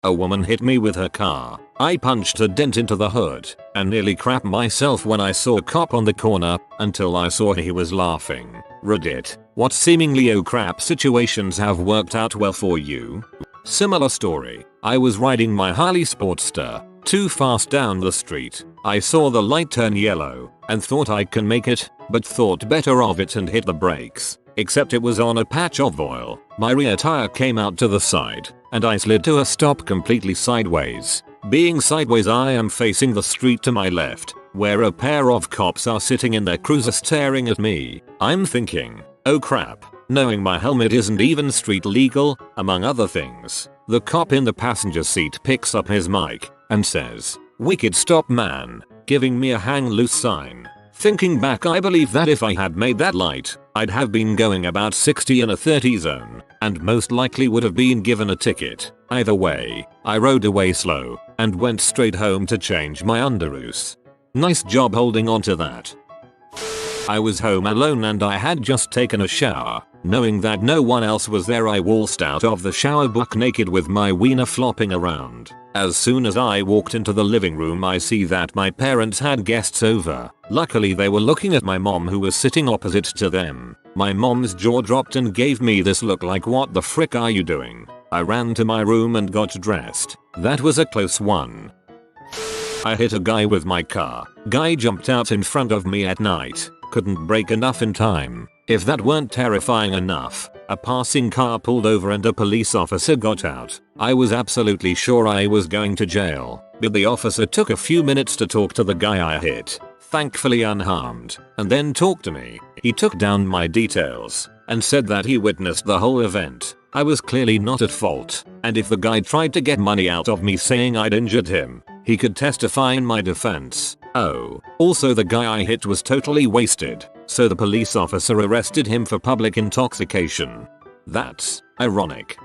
A woman hit me with her car. I punched a dent into the hood and nearly crapped myself when I saw a cop on the corner until I saw he was laughing. Reddit. What seemingly oh crap situations have worked out well for you? Similar story. I was riding my Harley Sportster too fast down the street. I saw the light turn yellow and thought I can make it, but thought better of it and hit the brakes. Except it was on a patch of oil. My rear tire came out to the side and I slid to a stop completely sideways. Being sideways, I am facing the street to my left, where a pair of cops are sitting in their cruiser staring at me. I'm thinking, oh crap, knowing my helmet isn't even street legal, among other things. The cop in the passenger seat picks up his mic and says, "Wicked stop man," giving me a hang loose sign. Thinking back, I believe that if I had made that light, I'd have been going about 60 in a 30 zone, and most likely would have been given a ticket. Either way, I rode away slow, and went straight home to change my underoos. Nice job holding on to that. I was home alone and I had just taken a shower. Knowing that no one else was there, I waltzed out of the shower buck naked with my wiener flopping around. As soon as I walked into the living room, I see that my parents had guests over. Luckily they were looking at my mom, who was sitting opposite to them. My mom's jaw dropped and gave me this look like, what the frick are you doing? I ran to my room and got dressed. That was a close one. I hit a guy with my car. Guy jumped out in front of me at night. Couldn't brake enough in time. If that weren't terrifying enough, a passing car pulled over and a police officer got out. I was absolutely sure I was going to jail, but the officer took a few minutes to talk to the guy I hit, thankfully unharmed, and then talked to me. He took down my details and said that he witnessed the whole event. I was clearly not at fault, and if the guy tried to get money out of me saying I'd injured him, he could testify in my defense. Oh, also the guy I hit was totally wasted, so the police officer arrested him for public intoxication. That's ironic.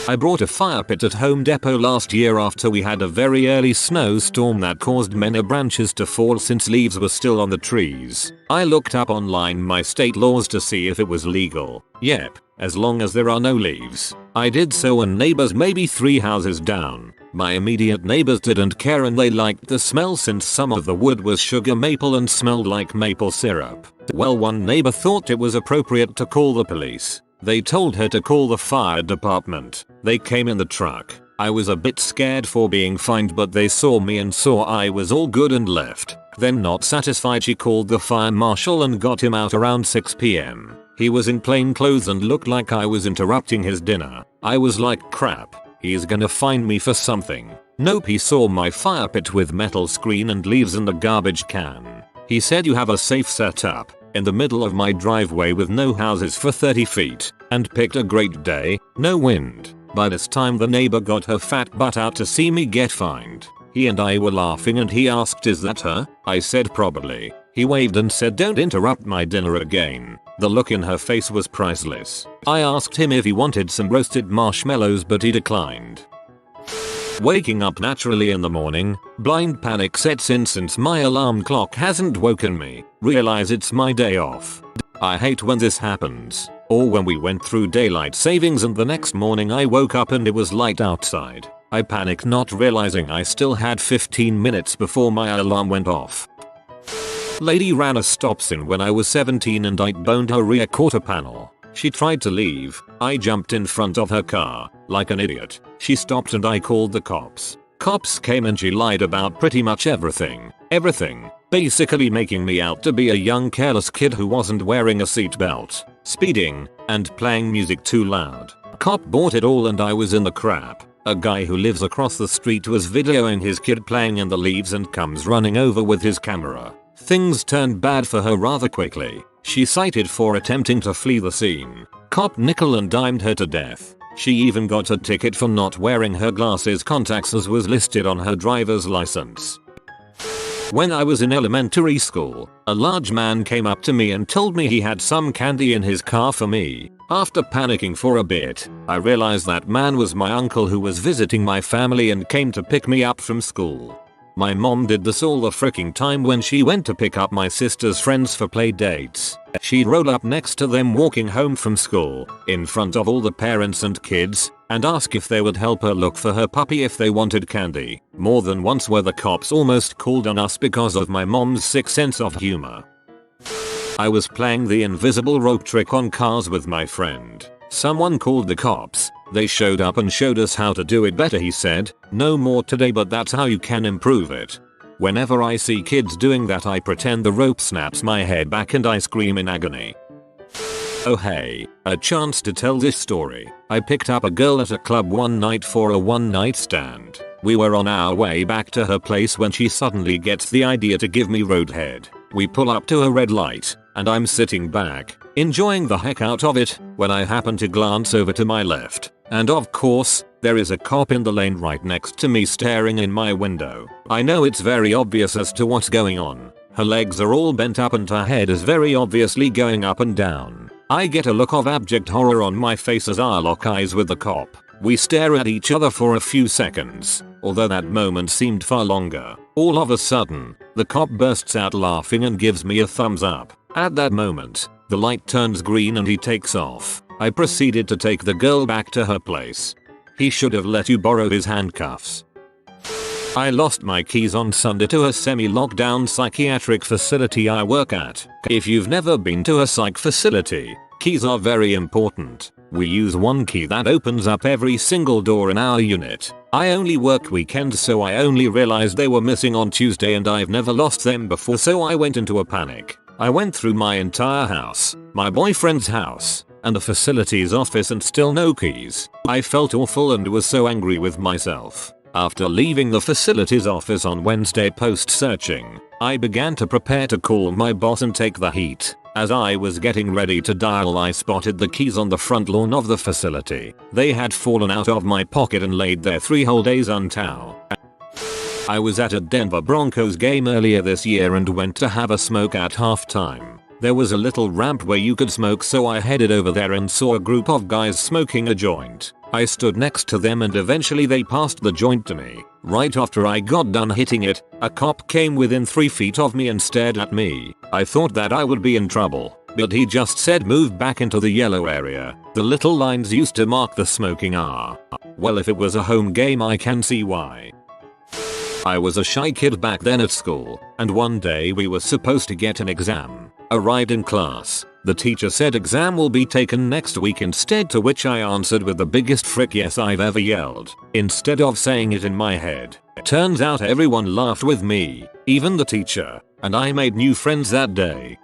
I brought a fire pit at Home Depot last year after we had a very early snowstorm that caused many branches to fall since leaves were still on the trees. I looked up online my state laws to see if it was legal. Yep, as long as there are no leaves. I did so, and neighbors maybe 3 houses down. My immediate neighbors didn't care and they liked the smell since some of the wood was sugar maple and smelled like maple syrup. Well, one neighbor thought it was appropriate to call the police. They told her to call the fire department. They came in the truck. I was a bit scared for being fined, but they saw me and saw I was all good and left. Then, not satisfied, she called the fire marshal and got him out around 6 p.m. He was in plain clothes and looked like I was interrupting his dinner. I was like, crap, he's gonna find me for something. Nope, he saw my fire pit with metal screen and leaves in the garbage can. He said, "You have a safe setup in the middle of my driveway with no houses for 30 feet, and picked a great day, no wind." By this time the neighbor got her fat butt out to see me get fined. He and I were laughing and he asked, "Is that her?" I said, "Probably." He waved and said, "Don't interrupt my dinner again." The look in her face was priceless. I asked him if he wanted some roasted marshmallows, but he declined. Waking up naturally in the morning, blind panic sets in since my alarm clock hasn't woken me. Realize it's my day off. I hate when this happens. Or when we went through daylight savings and the next morning I woke up and it was light outside. I panicked, not realizing I still had 15 minutes before my alarm went off. Lady ran a stop sign when I was 17 and I boned her rear quarter panel. She tried to leave. I jumped in front of her car, like an idiot. She stopped and I called the cops. Cops came and she lied about pretty much everything. Basically making me out to be a young careless kid who wasn't wearing a seatbelt, speeding, and playing music too loud. Cop bought it all and I was in the crap. A guy who lives across the street was videoing his kid playing in the leaves and comes running over with his camera. Things turned bad for her rather quickly. She cited for attempting to flee the scene. Cop nickel and dimed her to death. She even got a ticket for not wearing her glasses contacts as was listed on her driver's license. When I was in elementary school, a large man came up to me and told me he had some candy in his car for me. After panicking for a bit, I realized that man was my uncle who was visiting my family and came to pick me up from school. My mom did this all the freaking time when she went to pick up my sister's friends for play dates. She'd roll up next to them walking home from school, in front of all the parents and kids, and ask if they would help her look for her puppy if they wanted candy. More than once where the cops almost called on us because of my mom's sick sense of humor. I was playing the invisible rope trick on cars with my friend. Someone called the cops. They showed up and showed us how to do it better, he said. No more today, but that's how you can improve it. Whenever I see kids doing that, I pretend the rope snaps my head back and I scream in agony. Oh hey, a chance to tell this story. I picked up a girl at a club one night for a one night stand. We were on our way back to her place when she suddenly gets the idea to give me roadhead. We pull up to a red light, and I'm sitting back, enjoying the heck out of it, when I happen to glance over to my left. And of course, there is a cop in the lane right next to me staring in my window. I know it's very obvious as to what's going on. Her legs are all bent up and her head is very obviously going up and down. I get a look of abject horror on my face as I lock eyes with the cop. We stare at each other for a few seconds, although that moment seemed far longer. All of a sudden, the cop bursts out laughing and gives me a thumbs up. At that moment, the light turns green and he takes off. I proceeded to take the girl back to her place. He should have let you borrow his handcuffs. I lost my keys on Sunday to a semi-lockdown psychiatric facility I work at. If you've never been to a psych facility, keys are very important. We use one key that opens up every single door in our unit. I only work weekends, so I only realized they were missing on Tuesday and I've never lost them before, so I went into a panic. I went through my entire house, my boyfriend's house, and the facility's office and still no keys. I felt awful and was so angry with myself. After leaving the facility's office on Wednesday post searching, I began to prepare to call my boss and take the heat. As I was getting ready to dial, I spotted the keys on the front lawn of the facility. They had fallen out of my pocket and laid there 3 whole days untowed. I was at a Denver Broncos game earlier this year and went to have a smoke at halftime. There was a little ramp where you could smoke, so I headed over there and saw a group of guys smoking a joint. I stood next to them and eventually they passed the joint to me. Right after I got done hitting it, a cop came within 3 feet of me and stared at me. I thought that I would be in trouble, but he just said move back into the yellow area. The little lines used to mark the smoking hour. Well, if it was a home game, I can see why. I was a shy kid back then at school, and one day we were supposed to get an exam. Arrived in class. The teacher said exam will be taken next week instead, to which I answered with the biggest frick yes I've ever yelled, instead of saying it in my head. Turns out everyone laughed with me, even the teacher, and I made new friends that day.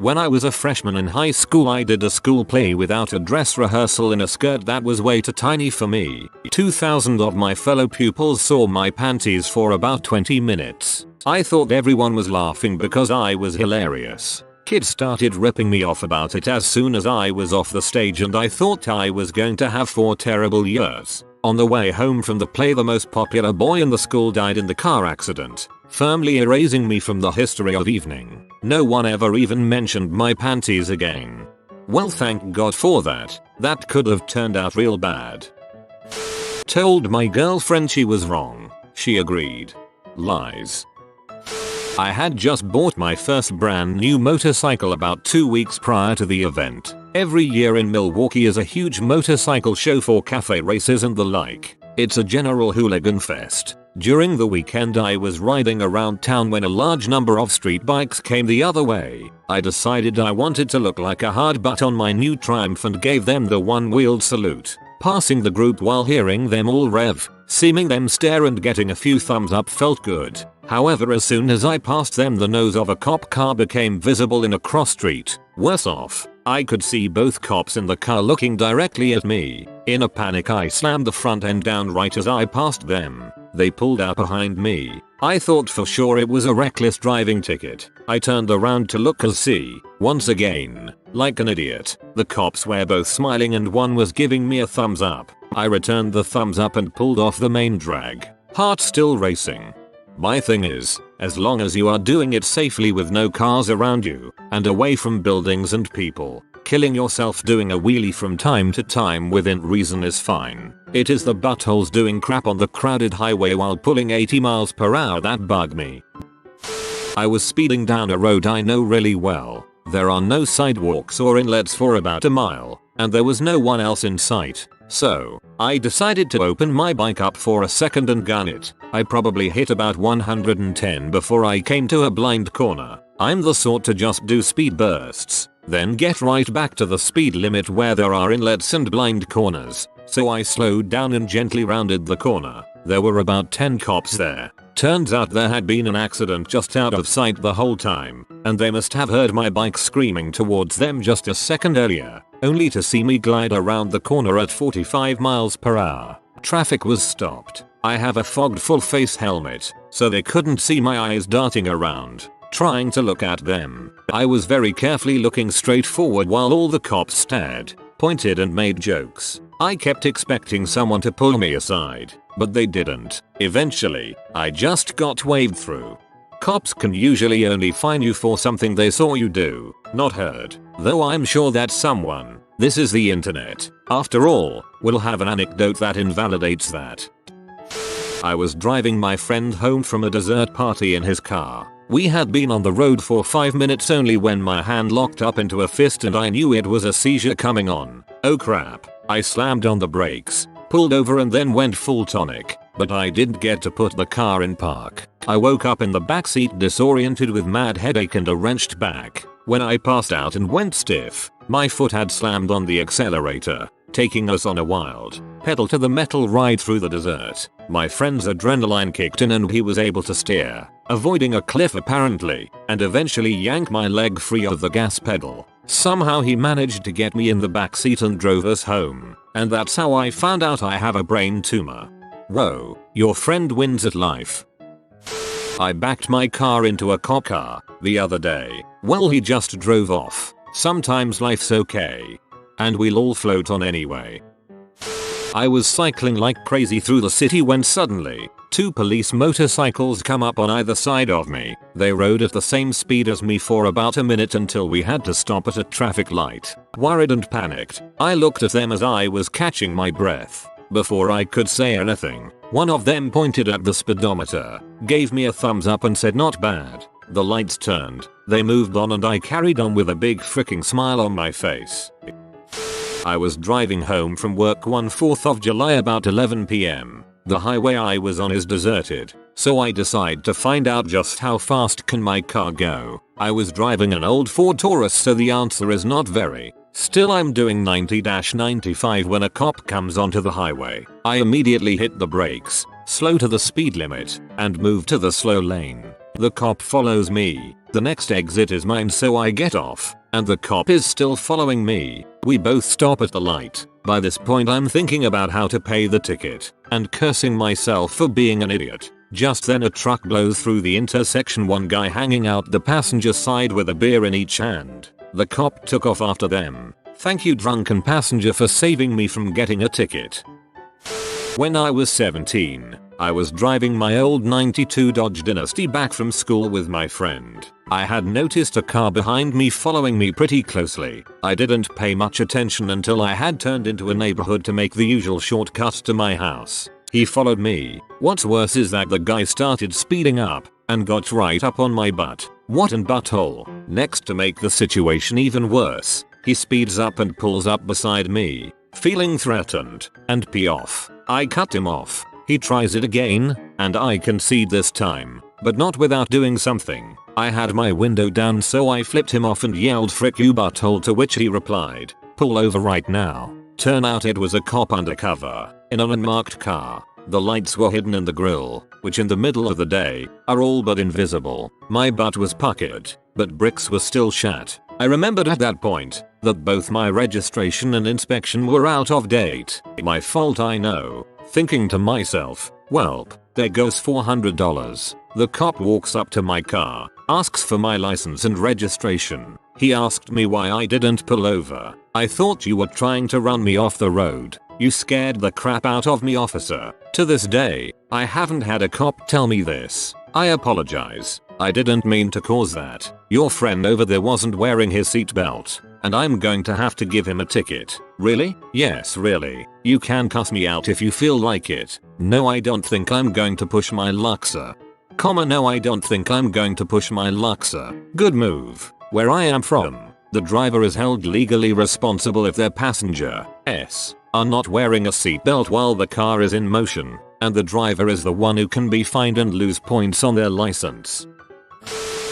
When I was a freshman in high school, I did a school play without a dress rehearsal in a skirt that was way too tiny for me. 2,000 of my fellow pupils saw my panties for about 20 minutes. I thought everyone was laughing because I was hilarious. Kids started ripping me off about it as soon as I was off the stage, and I thought I was going to have 4 terrible years. On the way home from the play, the most popular boy in the school died in the car accident, firmly erasing me from the history of evening. No one ever even mentioned my panties again. Well, thank God for that. That could have turned out real bad. Told my girlfriend she was wrong. She agreed. Lies. I had just bought my first brand new motorcycle about 2 weeks prior to the event. Every year in Milwaukee is a huge motorcycle show for cafe races and the like. It's a general hooligan fest. During the weekend I was riding around town when a large number of street bikes came the other way. I decided I wanted to look like a hard butt on my new Triumph and gave them the one-wheeled salute. Passing the group while hearing them all rev, seeing them stare and getting a few thumbs up felt good. However, as soon as I passed them, the nose of a cop car became visible in a cross street. Worse off, I could see both cops in the car looking directly at me. In a panic, I slammed the front end down right as I passed them. They pulled out behind me. I thought for sure it was a reckless driving ticket. I turned around to look and see, once again, like an idiot, the cops were both smiling and one was giving me a thumbs up. I returned the thumbs up and pulled off the main drag, heart still racing. My thing is, as long as you are doing it safely with no cars around you, and away from buildings and people, killing yourself doing a wheelie from time to time within reason is fine. It is the buttholes doing crap on the crowded highway while pulling 80 miles per hour that bug me. I was speeding down a road I know really well. There are no sidewalks or inlets for about a mile, and there was no one else in sight. So, I decided to open my bike up for a second and gun it. I probably hit about 110 before I came to a blind corner. I'm the sort to just do speed bursts, then get right back to the speed limit where there are inlets and blind corners. So I slowed down and gently rounded the corner. There were about 10 cops there. Turns out there had been an accident just out of sight the whole time, and they must have heard my bike screaming towards them just a second earlier, only to see me glide around the corner at 45 miles per hour. Traffic was stopped. I have a fogged full face helmet, so they couldn't see my eyes darting around, trying to look at them. I was very carefully looking straight forward while all the cops stared, pointed and made jokes. I kept expecting someone to pull me aside, but they didn't. Eventually, I just got waved through. Cops can usually only fine you for something they saw you do, not heard. Though I'm sure that someone, this is the internet, after all, will have an anecdote that invalidates that. I was driving my friend home from a dessert party in his car. We had been on the road for 5 minutes only when my hand locked up into a fist and I knew it was a seizure coming on. Oh crap. I slammed on the brakes, pulled over and then went full tonic, but I didn't get to put the car in park. I woke up in the backseat disoriented with mad headache and a wrenched back. When I passed out and went stiff, my foot had slammed on the accelerator, taking us on a wild, pedal to the metal ride through the desert. My friend's adrenaline kicked in and he was able to steer, avoiding a cliff apparently, and eventually yank my leg free of the gas pedal. Somehow he managed to get me in the backseat and drove us home, and that's how I found out I have a brain tumor. Whoa, your friend wins at life. I backed my car into a cop car the other day. Well, he just drove off. Sometimes life's okay. And we'll all float on anyway. I was cycling like crazy through the city when suddenly, 2 police motorcycles come up on either side of me. They rode at the same speed as me for about a minute until we had to stop at a traffic light. Worried and panicked, I looked at them as I was catching my breath. Before I could say anything, one of them pointed at the speedometer, gave me a thumbs up and said not bad. The lights turned, they moved on and I carried on with a big freaking smile on my face. I was driving home from work one 4th of July about 11 PM. The highway I was on is deserted, so I decide to find out just how fast can my car go. I was driving an old Ford Taurus, so the answer is not very. Still, I'm doing 90-95 when a cop comes onto the highway. I immediately hit the brakes, slow to the speed limit, and move to the slow lane. The cop follows me. The next exit is mine, so I get off, and the cop is still following me. We both stop at the light. By this point I'm thinking about how to pay the ticket, and cursing myself for being an idiot. Just then a truck blows through the intersection, one guy hanging out the passenger side with a beer in each hand. The cop took off after them. Thank you, drunken passenger, for saving me from getting a ticket. When I was 17, I was driving my old 92 Dodge Dynasty back from school with my friend. I had noticed a car behind me following me pretty closely. I didn't pay much attention until I had turned into a neighborhood to make the usual shortcut to my house. He followed me. What's worse is that the guy started speeding up and got right up on my butt. What an butthole. Next, to make the situation even worse, he speeds up and pulls up beside me. Feeling threatened and pee off, I cut him off. He tries it again, and I concede this time, but not without doing something. I had my window down, so I flipped him off and yelled, "Frick you butthole," to which he replied, "Pull over right now." Turn out it was a cop undercover, in an unmarked car. The lights were hidden in the grille, which in the middle of the day, are all but invisible. My butt was puckered, but bricks were still shut. I remembered at that point, that both my registration and inspection were out of date. My fault, I know. Thinking to myself, welp, there goes $400. The cop walks up to my car, asks for my license and registration. He asked me why I didn't pull over. "I thought you were trying to run me off the road. You scared the crap out of me, officer." To this day, I haven't had a cop tell me this. I apologize. I didn't mean to cause that. Your friend over there wasn't wearing his seatbelt, and I'm going to have to give him a ticket. Really? Yes, really. You can cuss me out if you feel like it. No, I don't think I'm going to push my luck, sir. No, I don't think I'm going to push my luck, sir. Good move. Where I am from, the driver is held legally responsible if their passenger are not wearing a seatbelt while the car is in motion, and the driver is the one who can be fined and lose points on their license.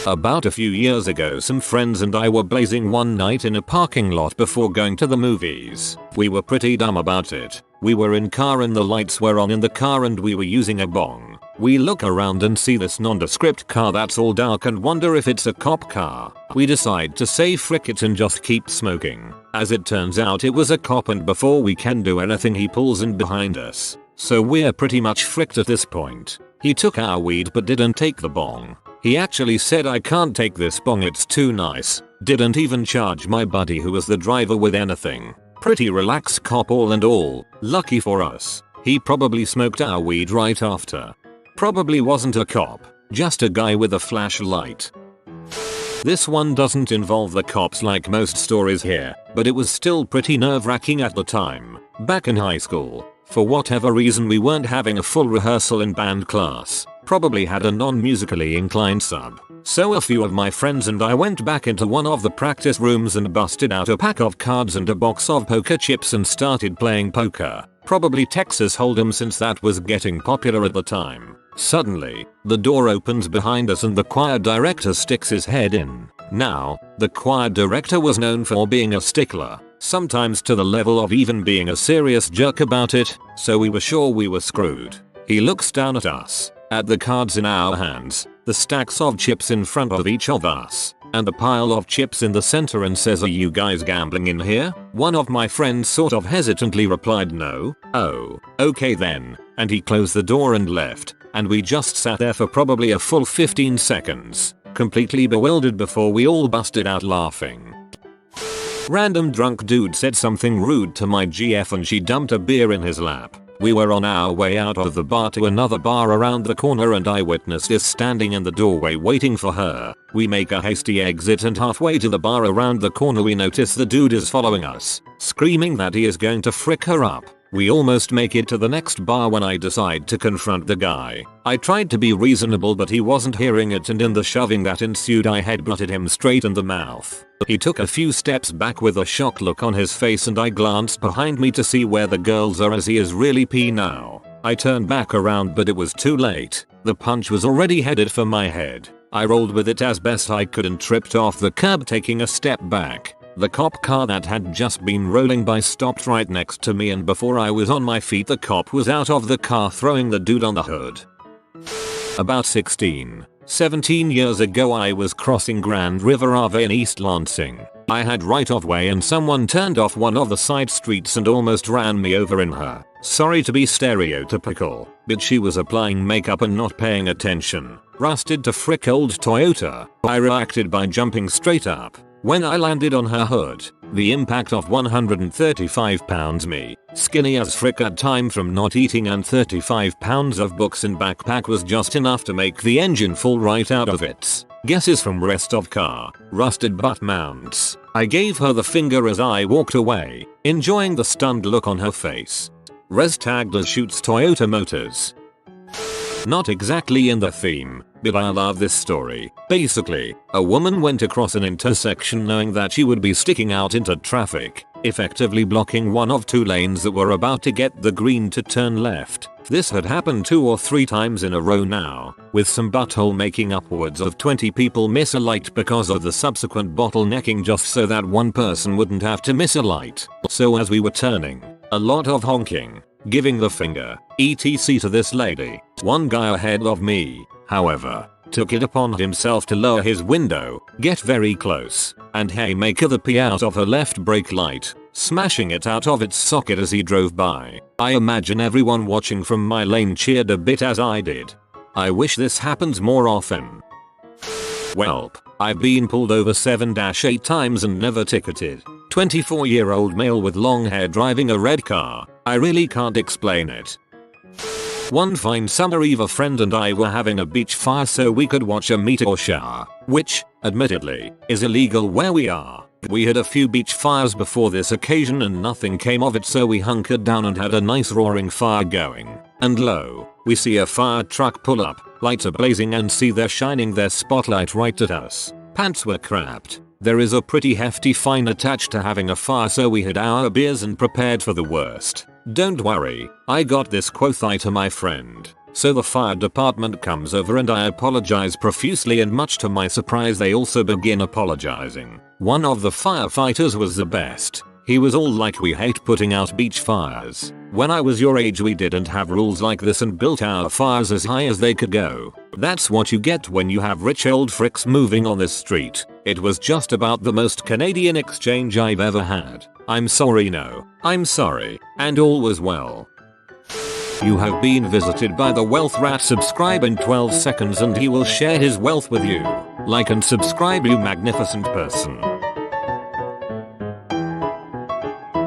About a few years ago, some friends and I were blazing one night in a parking lot before going to the movies. We were pretty dumb about it. We were in car and the lights were on in the car and we were using a bong. We look around and see this nondescript car that's all dark and wonder if it's a cop car. We decide to say frick it and just keep smoking. As it turns out, it was a cop, and before we can do anything he pulls in behind us. So we're pretty much fricked at this point. He took our weed but didn't take the bong. He actually said, "I can't take this bong, it's too nice." Didn't even charge my buddy who was the driver with anything. Pretty relaxed cop all in all. Lucky for us. He probably smoked our weed right after. Probably wasn't a cop, just a guy with a flashlight. This one doesn't involve the cops like most stories here, but it was still pretty nerve-wracking at the time. Back in high school, for whatever reason we weren't having a full rehearsal in band class. Probably had a non-musically inclined sub. So a few of my friends and I went back into one of the practice rooms and busted out a pack of cards and a box of poker chips and started playing poker. Probably Texas Hold'em, since that was getting popular at the time. Suddenly, the door opens behind us and the choir director sticks his head in. Now, the choir director was known for being a stickler, sometimes to the level of even being a serious jerk about it, so we were sure we were screwed. He looks down at us, at the cards in our hands, the stacks of chips in front of each of us, and the pile of chips in the center, and says, "Are you guys gambling in here?" One of my friends sort of hesitantly replied, "No." "Oh, okay then," and he closed the door and left, and we just sat there for probably a full 15 seconds, completely bewildered before we all busted out laughing. Random drunk dude said something rude to my GF and she dumped a beer in his lap. We were on our way out of the bar to another bar around the corner and I witnessed us standing in the doorway waiting for her. We make a hasty exit and halfway to the bar around the corner we notice the dude is following us, screaming that he is going to frick her up. We almost make it to the next bar when I decide to confront the guy. I tried to be reasonable but he wasn't hearing it, and in the shoving that ensued I headbutted him straight in the mouth. He took a few steps back with a shocked look on his face and I glanced behind me to see where the girls are, as he is really pee now. I turned back around but it was too late. The punch was already headed for my head. I rolled with it as best I could and tripped off the curb, taking a step back. The cop car that had just been rolling by stopped right next to me, and before I was on my feet the cop was out of the car throwing the dude on the hood. About 17 years ago I was crossing Grand River Ave in East Lansing. I had right of way and someone turned off one of the side streets and almost ran me over in her. Sorry to be stereotypical, but she was applying makeup and not paying attention. Rusted to frick old Toyota. I reacted by jumping straight up. When I landed on her hood, the impact of 135 pounds me, skinny as frick at time from not eating, and 35 pounds of books in backpack was just enough to make the engine fall right out of its guesses from rest of car, rusted butt mounts. I gave her the finger as I walked away, enjoying the stunned look on her face. Res tagged as shoots Toyota Motors. Not exactly in the theme, but I love this story. Basically, a woman went across an intersection knowing that she would be sticking out into traffic, effectively blocking one of two lanes that were about to get the green to turn left. This had happened 2 or 3 times in a row now, with some butthole making upwards of 20 people miss a light because of the subsequent bottlenecking just so that one person wouldn't have to miss a light. So as we were turning, a lot of honking, giving the finger, etc. to this lady. One guy ahead of me, however, took it upon himself to lower his window, get very close, and haymaker the pee out of her left brake light, smashing it out of its socket as he drove by. I imagine everyone watching from my lane cheered a bit as I did. I wish this happens more often. Welp, I've been pulled over 7-8 times and never ticketed. 24-year-old male with long hair driving a red car. I really can't explain it. One fine summer eve a friend and I were having a beach fire so we could watch a meteor shower, which, admittedly, is illegal where we are. We had a few beach fires before this occasion and nothing came of it, so we hunkered down and had a nice roaring fire going. And lo, we see a fire truck pull up, lights are blazing and see they're shining their spotlight right at us. Pants were crapped. There is a pretty hefty fine attached to having a fire, so we had our beers and prepared for the worst. Don't worry, I got this, quoth I to my friend. So the fire department comes over and I apologize profusely, and much to my surprise they also begin apologizing. One of the firefighters was the best. He was all like, we hate putting out beach fires. When I was your age we didn't have rules like this and built our fires as high as they could go. That's what you get when you have rich old fricks moving on this street. It was just about the most Canadian exchange I've ever had. I'm sorry, no, I'm sorry, and all was well. You have been visited by the wealth rat. Subscribe in 12 seconds and he will share his wealth with you. Like and subscribe, you magnificent person.